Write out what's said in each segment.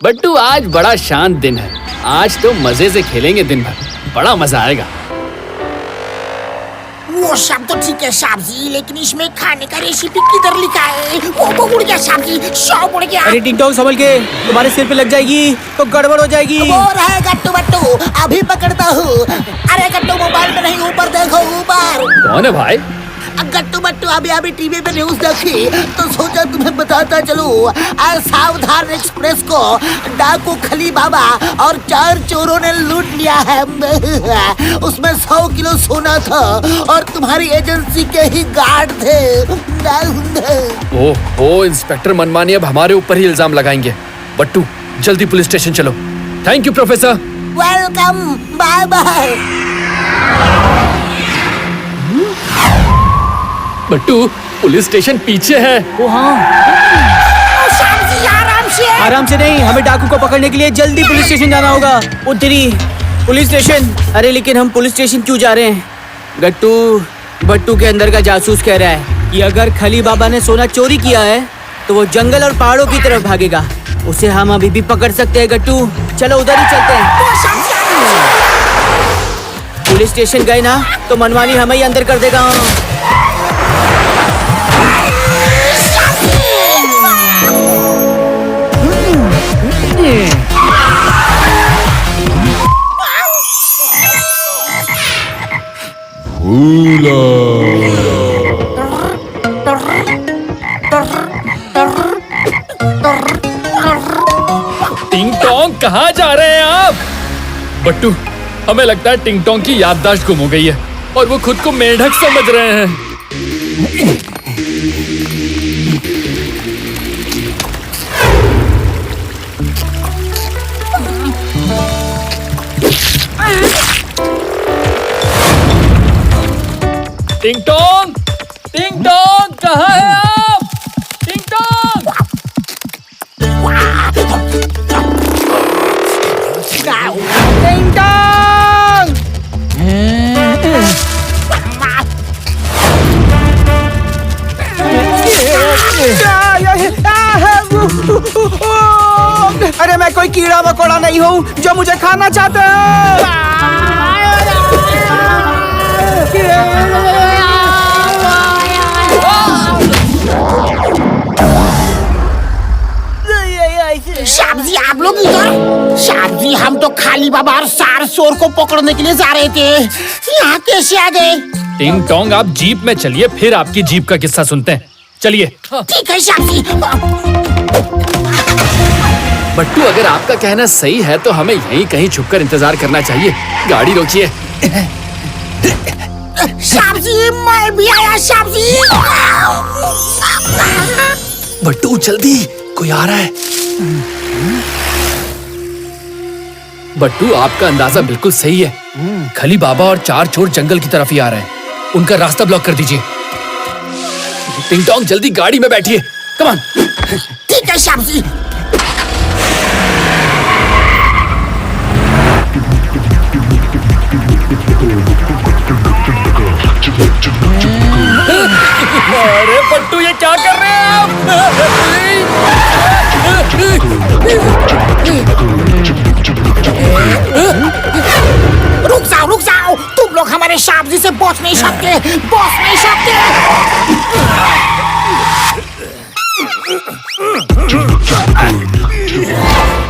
बट्टू आज बड़ा शांत दिन है। आज तो मजे से खेलेंगे दिन भर, बड़ा मजा आएगा। वो सब तो ठीक है साहब जी, लेकिन इसमें खाने का रेसिपी किधर लिखा है? वो उड़ गया साहब जी, शॉप उड़ गया। अरे टिंग टोंग संभल के, तुम्हारे सिर पे लग जाएगी तो गड़बड़ हो जाएगी। वो रहे गट्टू बट्टू, अभी पकड़ता हूँ। अरे गट्टू मोबाइल में नहीं, ऊपर देखो ऊपर। कौन है भाई? गट्टू बट्टू अभी टीवी पे न्यूज देखी तो सोचा तुम्हें बताता चलूं। सावधान एक्सप्रेस को डाकू खली बाबा और 4 चोरों ने लूट लिया है। उसमें 100 किलो सोना था और तुम्हारी एजेंसी के ही गार्ड थे। ओह, इंस्पेक्टर मनमानी अब हमारे ऊपर ही इल्जाम लगाएंगे। बट्टू जल्दी पुलिस स्टेशन चलो। Thank you professor. Welcome, bye bye. Battu police station पीछे है। ओ हाँ, आराम से नहीं, हमें डाकू को पकड़ने के लिए जल्दी पुलिस स्टेशन जाना होगा। ओ तेरी, पुलिस स्टेशन? अरे लेकिन हम पुलिस स्टेशन क्यों जा रहे हैं? गट्टू बट्टू के अंदर का जासूस कह रहा है कि अगर खली बाबा ने सोना चोरी किया है तो वो जंगल और पहाड़ों की तरफ भागेगा। उसे हम अभी भी पकड़ सकते हैं गट्टू, चलो उधर ही चलते हैं। पुलिस स्टेशन गए ना तो मनमानी हमें ही अंदर कर देगा। टिंग टोंग कहाँ जा रहे हैं आप? बट्टू हमें लगता है टिंग टोंग की याददाश्त गुम हो गई है और वो खुद को मेंढक समझ रहे हैं। टिंग टोंग, टिंग टोंग कहाँ है आप? टिंग टोंग! टिंग टोंग! अरे मैं कोई कीड़ा मकोड़ा नहीं हूँ जो मुझे खाना चाहता है। साहब जी आप लोग इधर? साहब जी हम तो खाली बाबा और 4 चोर को पकड़ने के लिए जा रहे थे, यहाँ कैसे आ गए? टिंग टोंग आप जीप में चलिए, फिर आपकी जीप का किस्सा सुनते हैं। चलिए। ठीक है साहब जी। बट्टू अगर आपका कहना सही है तो हमें यहीं कहीं छुपकर इंतजार करना चाहिए। गाड़ी रोकिए। साहब जी मैं भी आया साहब जी। बट्टू जल्दी, कोई आ रहा है। बट्टू आपका अंदाजा बिल्कुल सही है। खली बाबा और 4 चोर जंगल की तरफ ही आ रहे हैं। उनका रास्ता ब्लॉक कर दीजिए। टिंग टोंग जल्दी गाड़ी में बैठिए। Come on. ठीक है साहब जी। अरे बट्टू ये क्या कर रहे हैं आप? रुक जाओ, तुम लोग हमारे साहब जी से बच नहीं सकते, बच नहीं सकते।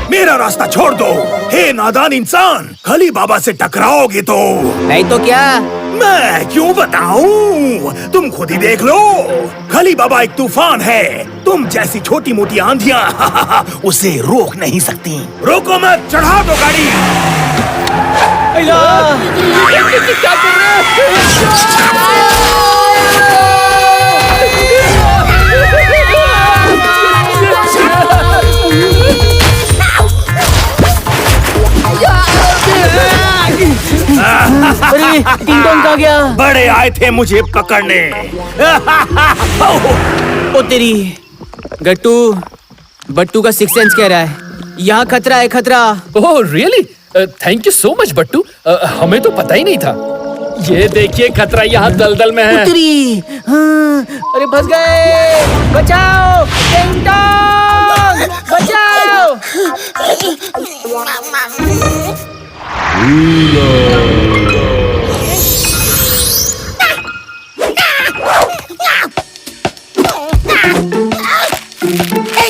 मेरा रास्ता छोड़ दो, हे नादान इंसान। खली बाबा से टकराओगे तो नहीं तो क्या? मैं क्यों बताऊं? तुम खुद ही देख लो। खली बाबा एक तूफान है, तुम जैसी छोटी मोटी आंधियां उसे रोक नहीं सकती। रोको मत, चढ़ा दो गाड़ी। क्या कर रहे हैं? अरे टिंग टोंग कहाँ गया? बड़े आए थे मुझे पकड़ने। ओ तेरी, गट्टू बट्टू का सिक्स सेंस कह रहा है यहाँ खतरा है, खतरा। Oh really? Thank you so much Battu, हमें तो पता ही नहीं था। ये देखिए खतरा यहाँ दलदल में है। उतरी। हाँ, अरे फंस गए, बचाओ टिंग टोंग, बचाओ।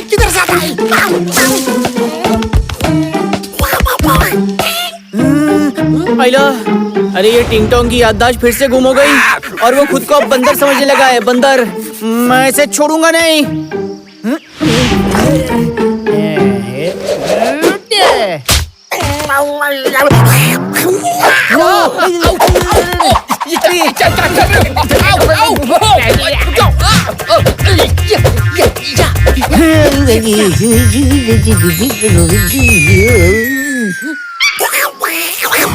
किधर से आता है? आइला, अरे ये टिंग टोंग की याददाश्त फिर से गुम हो गई और वो खुद को अब बंदर समझने लगा है। बंदर, मैं इसे छोड़ूंगा नहीं।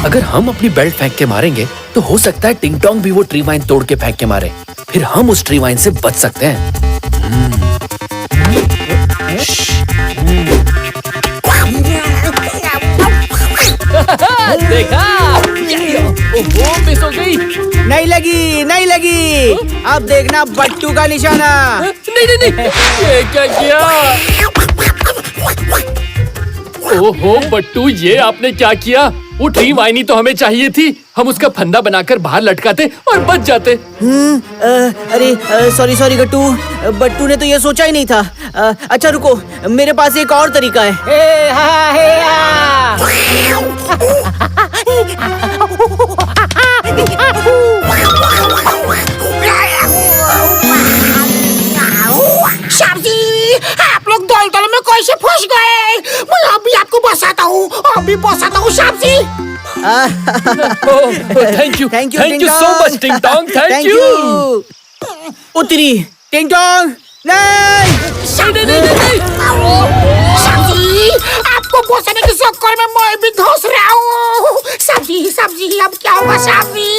अगर हम अपनी बेल्ट फेंक के मारेंगे तो हो सकता है टिंग टोंग भी वो ट्री वाइन तोड़ के फेंक के मारे, फिर हम उस ट्री वाइन से बच सकते हैं। देखा? ओहो, मिस हो गई। नहीं लगी, नहीं लगी। अब देखना बट्टू का निशाना। नहीं नहीं नहीं, ये क्या किया? ओहो बट्टू, ये आपने क्या किया? वो ट्री वाइनी तो हमें चाहिए थी, हम उसका फंदा बनाकर बाहर लटकाते और बच जाते। अरे सॉरी सॉरी गट्टू, बट्टू ने तो ये सोचा ही नहीं था। अच्छा रुको, मेरे पास एक और तरीका है। हे हा हे हा। श्याम जी, आप लोग दलदल में कैसे फंस गए? मैं अभी आपको बचाता हूँ, अभी बचाता हूँ Shyam ji. Thank you so much टिंग टोंग, थैंक यू। उतरी टिंग टोंग, नहीं। श्याम जी, आपको बचाने के चक्कर में मैं भी धंस रहा हूँ। श्याम जी, अब क्या होगा श्याम जी?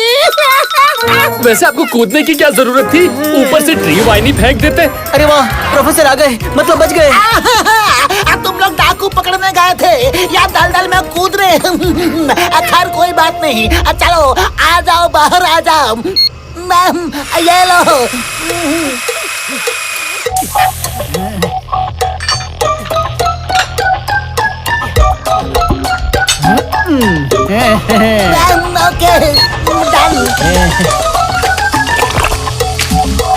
वैसे आपको कूदने की क्या जरूरत थी? ऊपर से ट्री वाइनी फेंक देते। अरे वाह, प्रोफेसर आ गए, मतलब बच गए। तुम लोग डाकू पकड़ने गए थे या दलदल में कूद रहे? खैर कोई बात नहीं, चलो आ जाओ, बाहर आ जाओ। ये लो। Okay, done.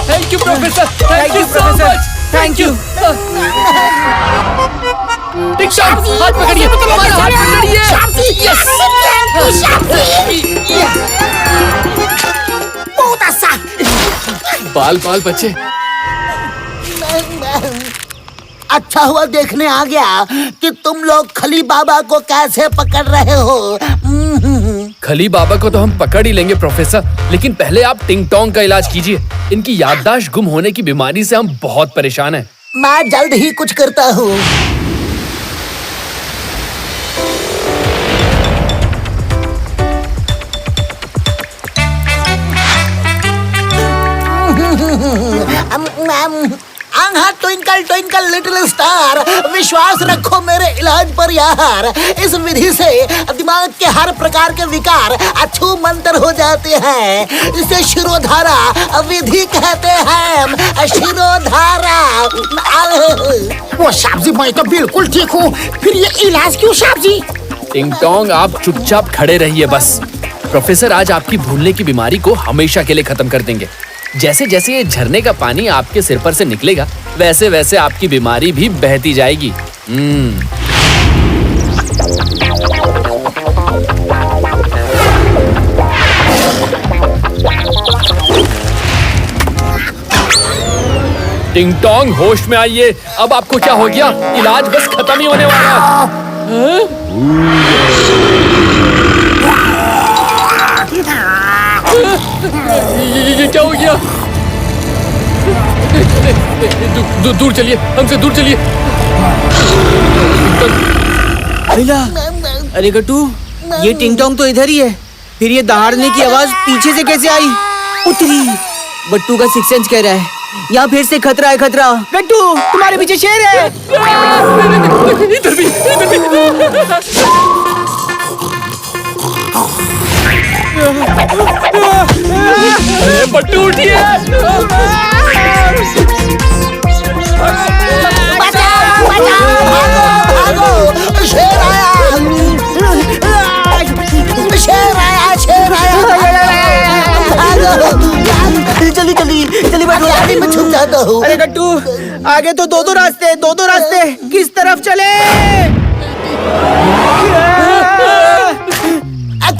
Thank you professor, thank you so much, thank you. टिंग टोंग, हाथ पकड़िए, हमारा हाथ पकड़िए। यस, बहुत अच्छा। बाल बाल बचे। अच्छा हुआ देखने आ गया कि तुम लोग खली बाबा को कैसे पकड़ रहे हो। खली बाबा को तो हम पकड़ ही लेंगे प्रोफेसर, लेकिन पहले आप टिंग टोंग का इलाज कीजिए। इनकी याददाश्त गुम होने की बीमारी से हम बहुत परेशान हैं। मैं जल्द ही कुछ करता हूँ। ट्विंकल ट्विंकल लिटिल स्टार, विश्वास रखो मेरे इलाज पर यार। इस विधि से दिमाग के हर प्रकार के विकार अछू मंतर हो जाते हैं। इसे शिरोधारा विधि कहते हैं, शिरोधारा। वो साहब जी, मैं तो बिल्कुल ठीक हूँ, फिर ये इलाज क्यों साहब जी? टिंग टोंग, आप चुपचाप खड़े रहिए बस। प्रोफेसर आज आपकी भूलने की बीमारी को हमेशा के लिए खत्म कर देंगे। जैसे जैसे ये झरने का पानी आपके सिर पर से निकलेगा, वैसे वैसे आपकी बीमारी भी बहती जाएगी। टिंग टोंग, होश में आइए। अब आपको क्या हो गया? इलाज बस खत्म ही होने वाला है। ये क्या हो गया? दूर चलिए, हमसे दूर चलिए। अरे गट्टू, ये टिंग टोंग तो इधर ही है, फिर ये दहाड़ने की आवाज पीछे से कैसे आई? उतरी, बट्टू का सिक्स सेंस कह रहा है यहाँ फिर से खतरा है, खतरा। गट्टू, तुम्हारे पीछे शेर है। इधर भी, इधर भी। अरे बट्टू उठिए। बचाओ, बचाओ, भागो, भागो, शेर चाहता हूँ। अरे गट्टू, आगे तो दो दो रास्ते, किस तरफ चले?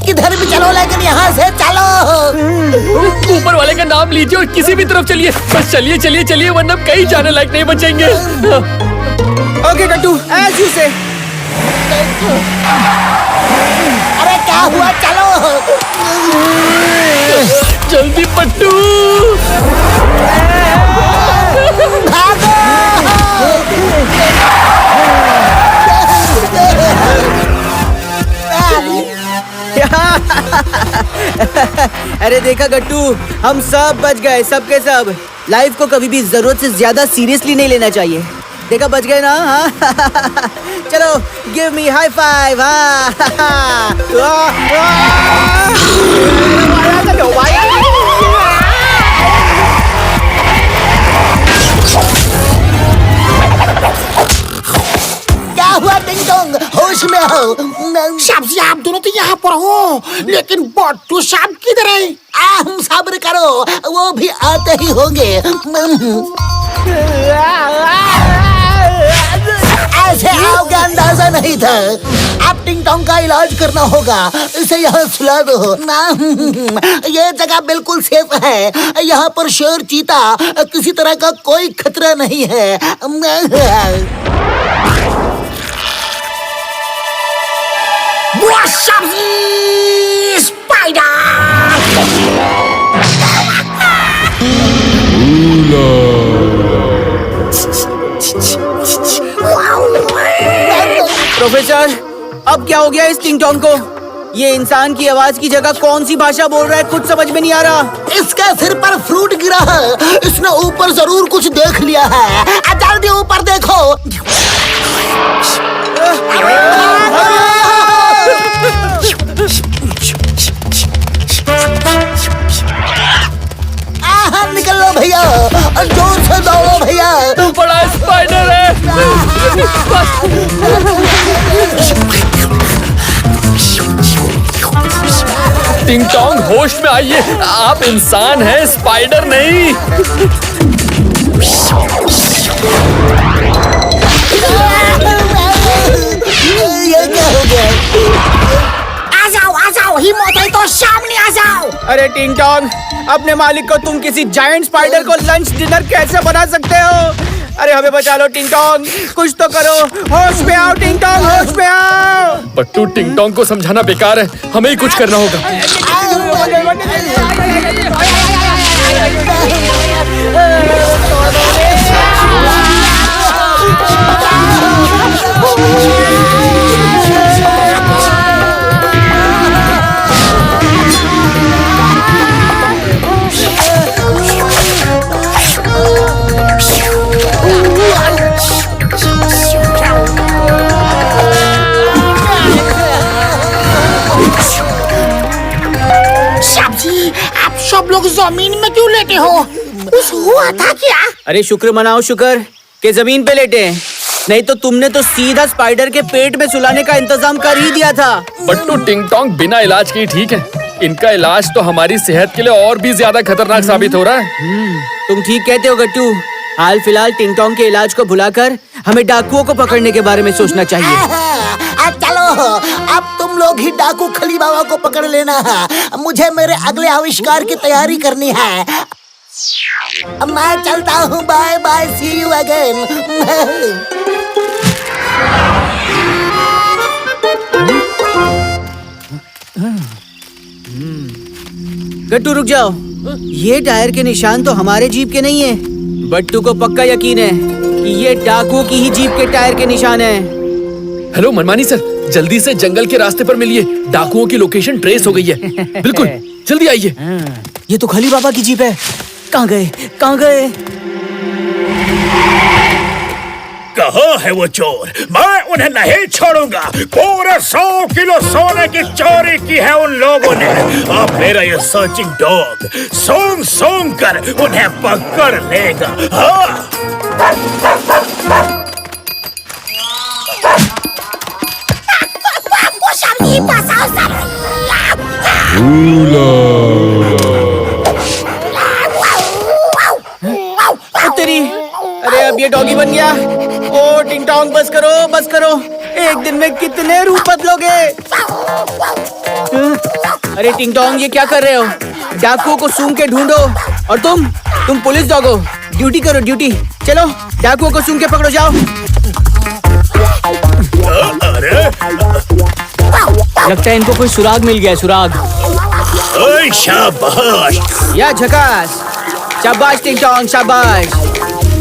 किधर भी चलो लेकिन यहाँ से चलो। ऊपर वाले का नाम लीजिए और किसी भी तरफ चलिए, बस चलिए चलिए चलिए, वरना कहीं जाने लायक नहीं बचेंगे। ओके गट्टू, ऐसे से। अरे क्या हुआ, चलो जल्दी पट्टू। भागो। अरे देखा गट्टू, हम सब बच गए, सबके सब। लाइफ को कभी भी जरूरत से ज्यादा सीरियसली नहीं लेना चाहिए। देखा, बच गए ना? हाँ? चलो, गिव मी हाई फाइव। क्या हुआ टिंग टोंग, होश में हो? शाम जी, आप दोनों तो यहाँ पर हो, लेकिन बट्टू शाम किधर है? हम सब्र करो, वो भी आते ही होंगे। ऐसे आओगे अंदाजा नहीं था। अब टिंग टोंग का इलाज करना होगा, इसे यहाँ सुला दो ना। ये जगह बिल्कुल सेफ है, यहाँ पर शेर चीता किसी तरह का कोई खतरा नहीं है। बुआ शाम जी, स्पाइडर! प्रोफेसर, अब क्या हो गया इस टिंग टोंग को? ये इंसान की आवाज की जगह कौन सी भाषा बोल रहा है, कुछ समझ में नहीं आ रहा। इसके सिर पर फ्रूट गिरा है, इसने ऊपर जरूर कुछ देख लिया है। जल्दी ऊपर देखो। निकल लो भैया, जोर से दौड़ो भैया। तू बड़ा स्पाइडर है। टिंग टोंग, होश में आइए, आप इंसान हैं, स्पाइडर नहीं। ये क्या हो गया? आ जाओ, हिम्मत है तो सामने आ जाओ। अरे टिंग टोंग, अपने मालिक को तुम किसी जायंट स्पाइडर को लंच डिनर कैसे बना सकते हो? अरे हमें बचा लो टिंग टोंग, कुछ तो करो। होश में आओ टिंग टोंग, होश में आओ। बट्टू, टिंग टोंग को समझाना बेकार है, हमें ही कुछ करना होगा। शाम जी, आप सब लोग जमीन में क्यों लेटे हो? कुछ हुआ था क्या? अरे शुक्र मनाओ, शुक्र के जमीन पे लेटे हैं, नहीं तो तुमने तो सीधा स्पाइडर के पेट में सुलाने का इंतजाम कर ही दिया था। बट्टू, टिंग टोंग बिना इलाज के ही ठीक है, इनका इलाज तो हमारी सेहत के लिए और भी ज्यादा खतरनाक साबित हो रहा है। तुम ठीक कहते हो गट्टू। हाल फिलहाल टिंग टोंग के इलाज को भुलाकर हमें डाकुओं को पकड़ने के बारे में सोचना चाहिए। चलो, अब तुम लोग ही डाकू खली बाबा को पकड़ लेना है, मुझे मेरे अगले आविष्कार की तैयारी करनी है। मैं चलता हूँ, bye bye, see you again. Gattu रुक जाओ, ये टायर के निशान तो हमारे जीप के नहीं है। बट्टू को पक्का यकीन है कि ये डाकुओं की ही जीप के टायर के निशान है। हेलो मनमानी सर, जल्दी से जंगल के रास्ते पर मिलिए, डाकुओं की लोकेशन ट्रेस हो गई है। बिल्कुल, जल्दी आइए। ये तो खली बाबा की जीप है। कहाँ गए, कहाँ गए? कहाँ है वो चोर? मैं उन्हें नहीं छोड़ूंगा। पूरा 100 किलो सोने की चोरी की है उन लोगों ने। अब मेरा ये सर्चिंग डॉग सूंघ सूंघ कर उन्हें पकड़ लेगा। हाँ। डॉगी बन गया। ओ टिंग टोंग बस करो बस करो, एक दिन में कितने रूप बदलोगे? अरे टिंग टोंग ये क्या कर रहे हो? डाकुओं को सूंघ के ढूंढो। और तुम पुलिस डॉग हो, ड्यूटी करो ड्यूटी। चलो डाकुओं को सूंघ के पकड़ो, जाओ। अरे लगता है इनको कोई सुराग मिल गया, सुराग। ओए शाबाश। या झकास, शाबाश टिंग टोंग शाबाश।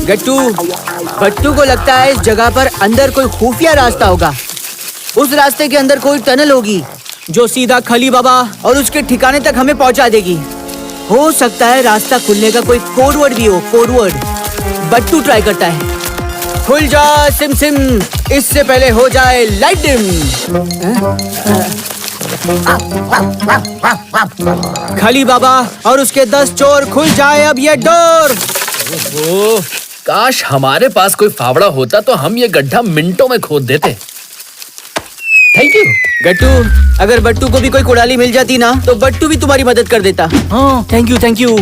गट्टू को लगता है इस जगह पर अंदर कोई खुफिया रास्ता होगा। उस रास्ते के अंदर कोई टनल होगी जो सीधा खली बाबा और उसके ठिकाने तक हमें पहुंचा देगी। हो सकता है रास्ता खुलने का कोई कोड वर्ड भी हो, कोड वर्ड। बट्टू ट्राई करता है। खुल जा सिम सिम, इससे पहले हो जाए लाइट डिम। खली बाबा और उसके 10 चोर, खुल जाए अब ये डोर। ओह, काश हमारे पास कोई फावड़ा होता तो हम ये गड्ढा मिनटों में खोद देते। Thank you. गट्टू, अगर बट्टू को भी कोई कुड़ाली मिल जाती ना तो बट्टू भी तुम्हारी मदद कर देता। हाँ थैंक यू थैंक यू।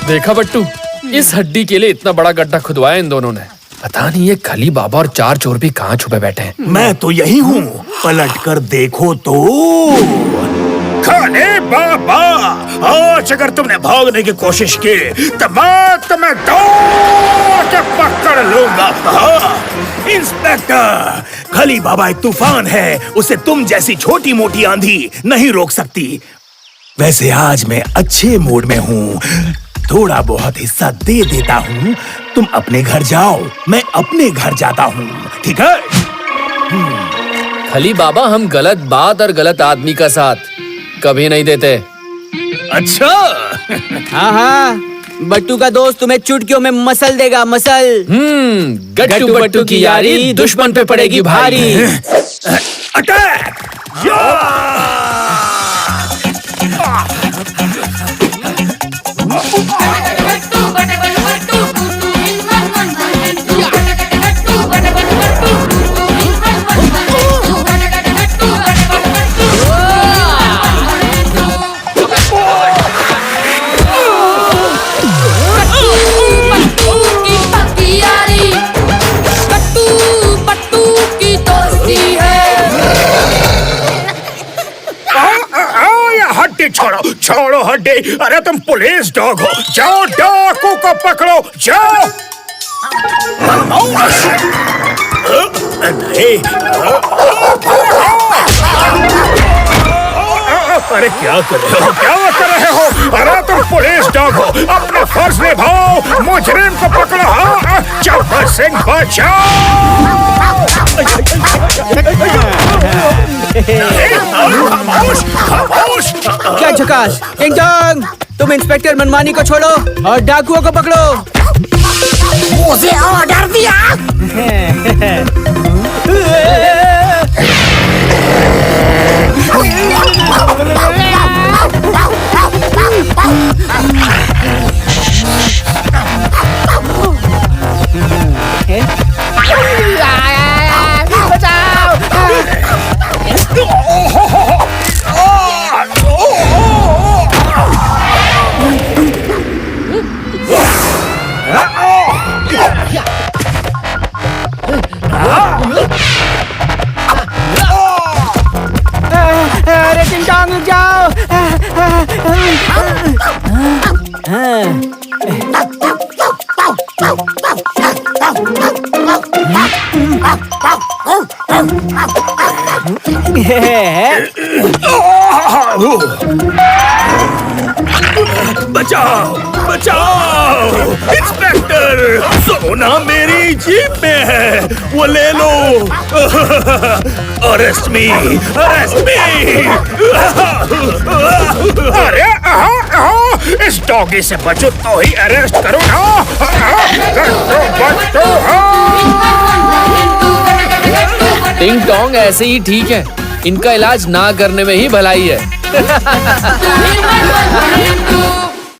देखा बट्टू, इस हड्डी के लिए इतना बड़ा गड्ढा खुदवाया इन दोनों ने। पता नहीं ये खली बाबा और 4 चोर भी कहाँ छुपे बैठे हैं। मैं तो यही हूँ, पलट कर देखो तो। खली बाबा, आज अगर तुमने भागने की कोशिश की तो मैं तुम्हें दौड़ के पकड़ लूंगा। हाँ, इंस्पेक्टर, खली बाबा एक तूफान है, उसे तुम जैसी छोटी मोटी आंधी नहीं रोक सकती। वैसे आज मैं अच्छे मूड में हूँ, थोड़ा बहुत हिस्सा दे देता हूँ। तुम अपने घर जाओ, मैं अपने घर जाता हूँ, ठीक है? खली बाबा, हम गलत बात और गलत आदमी का साथ कभी नहीं देते। अच्छा। हाँ हाँ, बट्टू का दोस्त तुम्हें चुटकियों में मसल देगा, मसल। गट्टू बट्टू की यारी दुश्मन पे पड़ेगी भारी। अटैक! छोड़ो छोड़ो हड्डी। अरे तुम पुलिस डॉग हो, जाओ डाकू को पकड़ो, जाओ। नहीं, अरे क्या कर रहे हो, क्या कर रहे हो? अरे तुम पुलिस डॉग हो, अपना फर्ज निभाओ, मुजरिम को पकड़ो। हाँ, चौपर सिंह बचाओ। खामोश खामोश। क्या झकास, टिंग टोंग, तुम इंस्पेक्टर मनमानी को छोड़ो और डाकुओं को पकड़ो। मुझे ऑर्डर दिया। अरे टिंग टोंग रुक जाओ। बचाओ बचाओ, इंस्पेक्टर, सोना मेरी जीप में है, वो ले लो। अरेस्ट मी, अरेस्ट मी। अरे इस डॉगी से बचो तो ही अरेस्ट करो ना। टिंग टोंग ऐसे ही ठीक है, इनका इलाज ना करने में ही भलाई है।